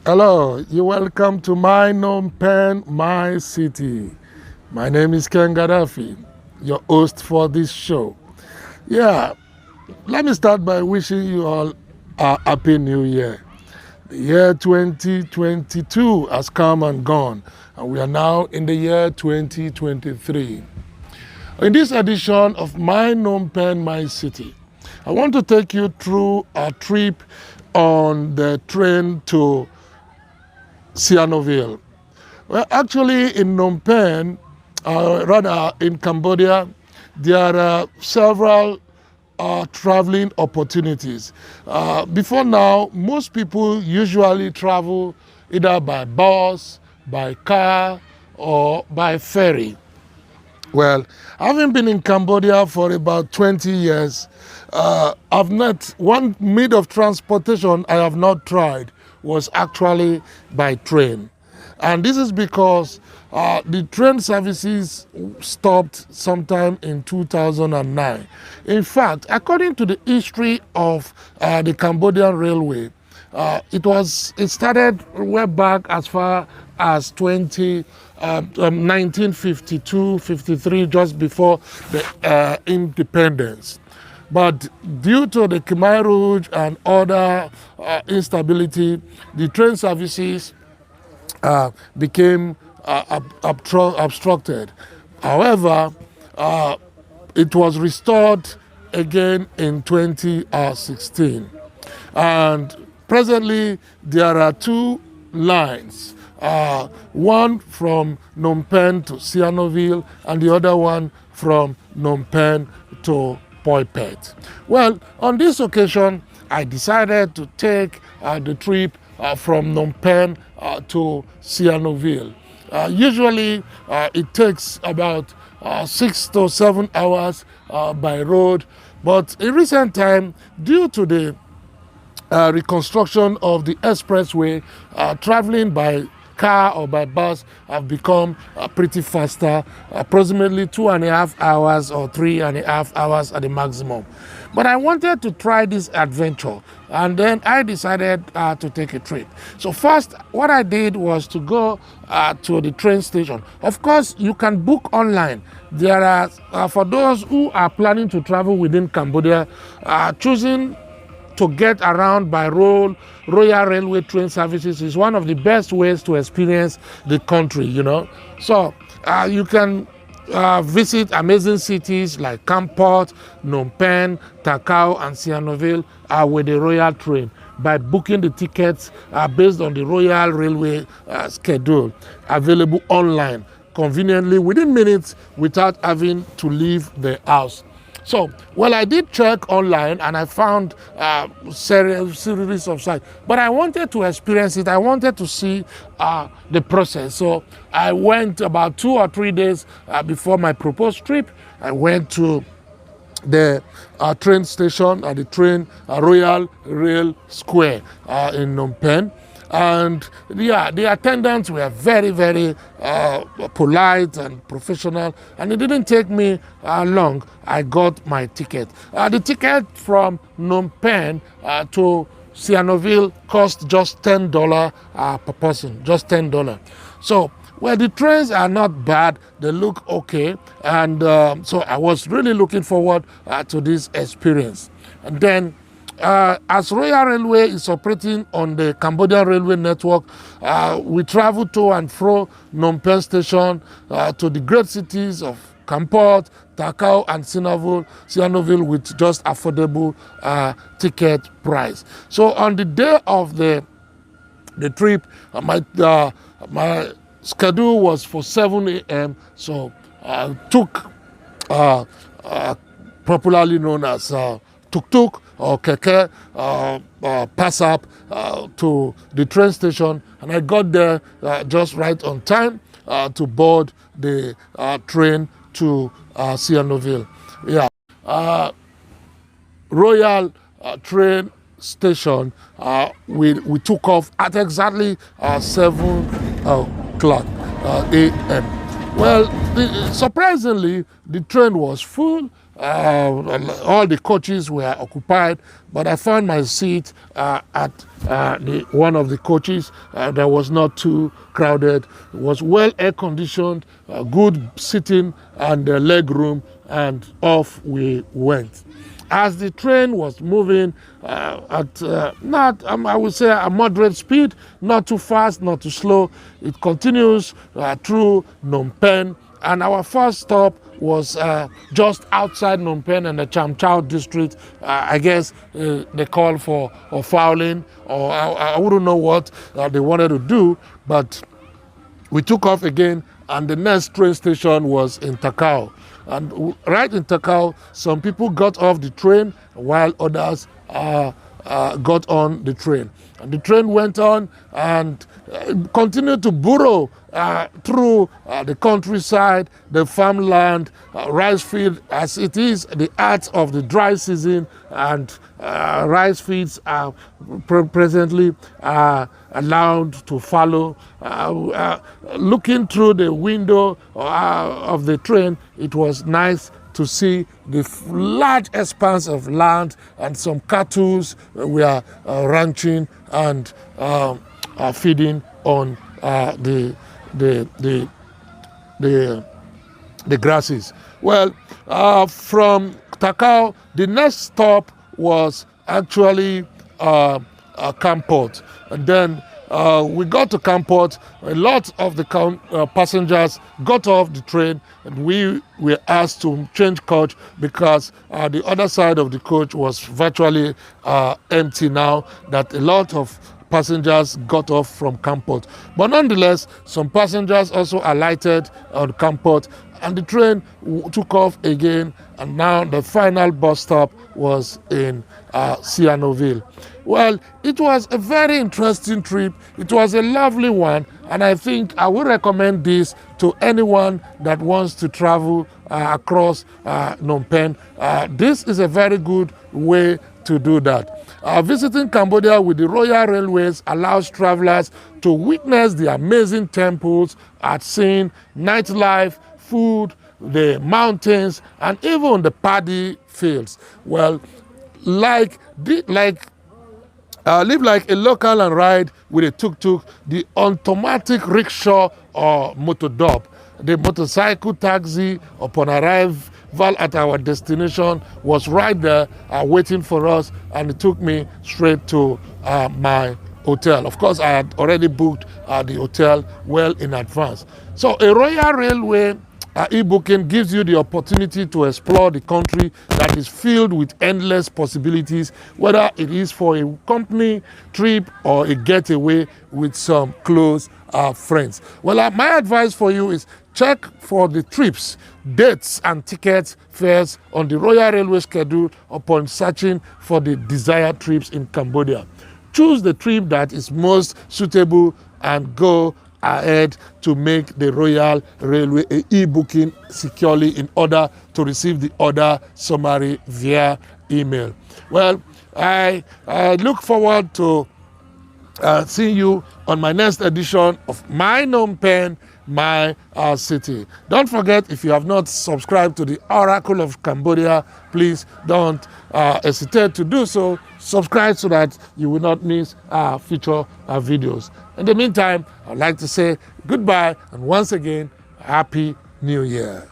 Hello, you're welcome to my Phnom Penh, my city. My name is Ken Gaddafi, your host for this show. Yeah, let me start by wishing you all a happy new year. The year 2022 has come and gone, and we are now in the year 2023. In this edition of my Phnom Penh, my city, I want to take you through a trip on the train to Sihanoukville. Well, actually, in Phnom Penh, rather in Cambodia, there are several traveling opportunities. Before now, most people usually travel either by bus, by car, or by ferry. Well, having been in Cambodia for about 20 years, I've not, one mode of transportation I have not tried was actually by train. And this is because the train services stopped sometime in 2009. In fact, according to the history of the Cambodian Railway, it started way back as far as 1952, 53, just before the independence. But due to the Khmer Rouge and other instability, the train services became obstructed. However, it was restored again in 2016. And presently, there are two lines, one from Phnom Penh to Sihanoukville and the other one from Phnom Penh to Phet. Well, on this occasion, I decided to take the trip from Phnom Penh to Sihanoukville. Usually, it takes about 6 to 7 hours by road, but in recent time, due to the reconstruction of the expressway, traveling by car or by bus have become pretty faster, approximately 2.5 hours or 3.5 hours at the maximum. But I wanted to try this adventure, and then I decided to take a trip. So first, what I did was to go to the train station. Of course, you can book online. There are, for those who are planning to travel within Cambodia, choosing to get around by road, Royal Railway train services is one of the best ways to experience the country, So you can visit amazing cities like Kampot, Phnom Penh, Takao, and Sihanoukville with the Royal train by booking the tickets based on the Royal Railway schedule available online, conveniently within minutes without having to leave the house. So, well, I did check online and I found series of sites, but I wanted to experience it. I wanted to see the process. So I went about 2 or 3 days before my proposed trip. I went to the train station at the Royal Rail Square in Phnom Penh. And yeah, the attendants were very, very polite and professional, and it didn't take me long. I got my ticket. The ticket from Phnom Penh to Sihanoukville cost just $10 per person, just $10. So, well, the trains are not bad. They look okay. And so I was really looking forward to this experience. And then, as Royal Railway is operating on the Cambodian Railway network, we travel to and fro Phnom Penh station to the great cities of Kampot, Takao, and Sihanoukville with just affordable ticket price. So on the day of the trip, my schedule was for 7 a.m. So I took popularly known as tuk-tuk or keke, pass up to the train station, and I got there just right on time to board the train to Sihanoukville. Yeah, Royal train station. We took off at exactly 7 o'clock a.m. Well, surprisingly, the train was full all the coaches were occupied, but I found my seat at one of the coaches that was not too crowded. It was well air conditioned, good sitting and leg room, and off we went. As the train was moving at I would say a moderate speed, not too fast, not too slow, it continues through Phnom Penh, and our first stop was just outside Phnom Penh in the Cham Chao district. I guess they called for fouling, or I wouldn't know what they wanted to do, but we took off again, and the next train station was in Takao. And right in Takao, some people got off the train while others got on the train. And the train went on and continued to burrow through the countryside, the farmland, rice field, as it is the art of the dry season, and rice fields are presently allowed to follow. Looking through the window of the train, it was nice to see the large expanse of land, and some cattle were ranching and feeding on the grasses. Well, from Takao, the next stop was actually Kampot, and then we got to Kampot. A lot of the passengers got off the train, and we were asked to change coach because the other side of the coach was virtually empty now, that a lot of passengers got off from Kampot. But nonetheless, some passengers also alighted on Kampot, and the train took off again, and now the final bus stop was in Sihanoukville. Well, it was a very interesting trip. It was a lovely one, and I think I would recommend this to anyone that wants to travel across Phnom Penh. This is a very good way to do that. Visiting Cambodia with the Royal Railways allows travelers to witness the amazing temples, at seeing nightlife, food, the mountains, and even the paddy fields. Well, live like a local and ride with a tuk-tuk, the automatic rickshaw or motodop, the motorcycle taxi upon arrival at our destination was right there waiting for us, and it took me straight to my hotel. Of course, I had already booked the hotel well in advance. So a Royal Railway e-booking gives you the opportunity to explore the country that is filled with endless possibilities, whether it is for a company trip or a getaway with some close friends. Well, my advice for you is check for the trips, dates and tickets fares on the Royal Railway schedule upon searching for the desired trips in Cambodia. Choose the trip that is most suitable and go ahead to make the Royal Railway e-booking securely in order to receive the order summary via email. Well, I look forward to seeing you on my next edition of My Phnom Penh, My City. Don't forget, if you have not subscribed to the Oracle of Cambodia, please don't hesitate to do so. Subscribe so that you will not miss future videos. In the meantime, I'd like to say goodbye, and once again, Happy New Year.